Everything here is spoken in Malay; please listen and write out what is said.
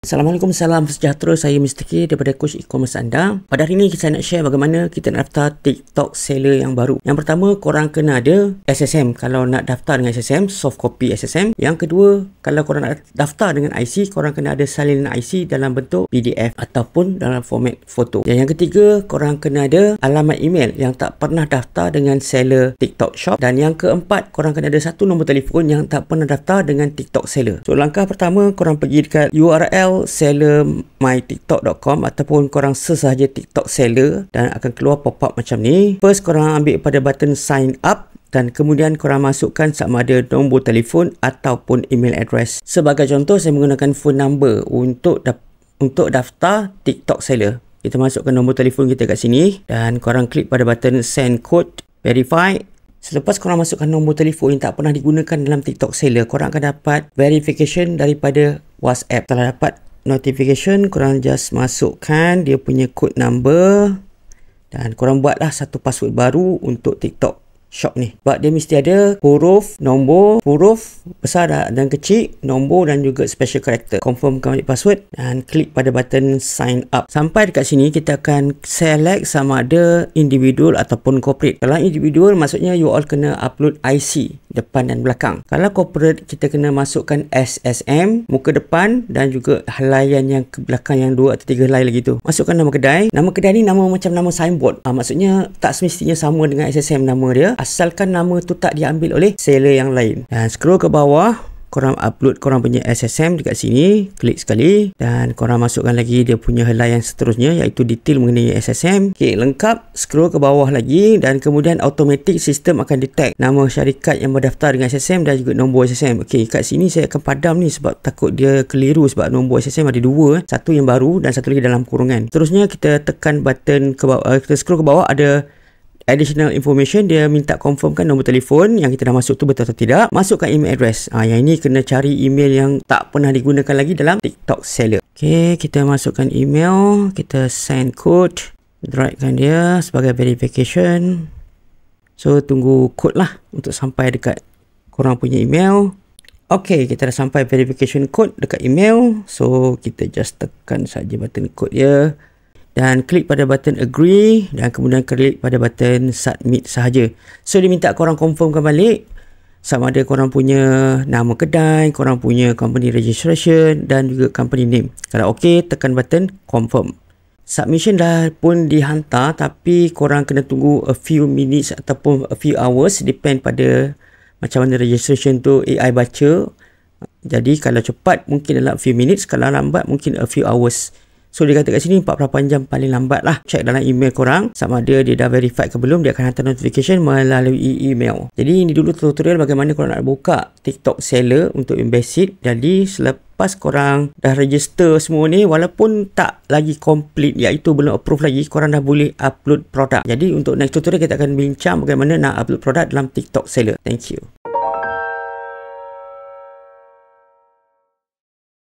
Assalamualaikum, salam sejahtera. Saya Mr. K daripada Coach E-Commerce anda. Pada hari ini saya nak share bagaimana kita nak daftar TikTok seller yang baru. Yang pertama, korang kena ada SSM. Kalau nak daftar dengan SSM, soft copy SSM. Yang kedua, kalau korang nak daftar dengan IC, korang kena ada salinan IC dalam bentuk PDF ataupun dalam format foto. Dan yang ketiga, korang kena ada alamat email yang tak pernah daftar dengan seller TikTok Shop. Dan yang keempat, korang kena ada satu nombor telefon yang tak pernah daftar dengan TikTok seller. So, langkah pertama, korang pergi dekat URL sellermytiktok.com ataupun korang search sahaja TikTok seller dan akan keluar pop-up macam ni. First, korang ambil pada button sign up dan kemudian korang masukkan sama ada nombor telefon ataupun email address. Sebagai contoh, saya menggunakan phone number untuk daftar TikTok seller. Kita masukkan nombor telefon kita kat sini dan korang klik pada button send code verify. Selepas korang masukkan nombor telefon yang tak pernah digunakan dalam TikTok seller, korang akan dapat verification daripada WhatsApp. Setelah dapat notification, korang just masukkan dia punya code number dan korang buatlah satu password baru untuk TikTok Shop ni. Sebab dia mesti ada huruf, nombor, huruf besar dan kecil, nombor dan juga special character. Confirmkan balik password dan klik pada button sign up. Sampai dekat sini kita akan select sama ada individual ataupun corporate. Kalau individual maksudnya you all kena upload IC depan dan belakang. Kalau corporate kita kena masukkan SSM, muka depan dan juga helaian yang ke belakang yang 2 atau 3 helai lagi tu. Masukkan nama kedai. Nama kedai ni nama macam nama signboard. Maksudnya tak semestinya sama dengan SSM nama dia. Asalkan nama tu tak diambil oleh seller yang lain. Dan scroll ke bawah, korang upload korang punya SSM dekat sini, klik sekali dan korang masukkan lagi dia punya helaian seterusnya iaitu detail mengenai SSM. Okey, lengkap, scroll ke bawah lagi dan kemudian automatic sistem akan detect nama syarikat yang berdaftar dengan SSM dan juga nombor SSM. Okey, kat sini saya akan padam ni sebab takut dia keliru sebab nombor SSM ada dua, satu yang baru dan satu lagi dalam kurungan. Terusnya kita tekan button ke bawah, kita scroll ke bawah, ada additional information. Dia minta confirmkan nombor telefon yang kita dah masuk tu betul atau tidak. Masukkan email address. Yang ini kena cari email yang tak pernah digunakan lagi dalam TikTok seller. Okey, kita masukkan email, kita send code, dragkan dia sebagai verification. So tunggu code lah untuk sampai dekat korang punya email. Okey, kita dah sampai verification code dekat email. So kita just tekan saja button code dia dan klik pada button agree dan kemudian klik pada button submit sahaja. So dia minta korang confirmkan balik sama ada korang punya nama kedai, korang punya company registration dan juga company name. Kalau okey, tekan button confirm. Submission dah pun dihantar tapi korang kena tunggu a few minutes ataupun a few hours, depend pada macam mana registration tu AI baca. Jadi kalau cepat mungkin dalam a few minutes, kalau lambat mungkin a few hours. So dia kata kat sini 48 jam paling lambat lah. Check dalam email korang sama ada dia dah verified ke belum. Dia akan hantar notification melalui email. Jadi ini dulu tutorial bagaimana korang nak buka TikTok seller untuk basic. Jadi selepas korang dah register semua ni, walaupun tak lagi complete iaitu belum approve lagi, korang dah boleh upload produk. Jadi untuk next tutorial kita akan bincang bagaimana nak upload produk dalam TikTok seller. Thank you.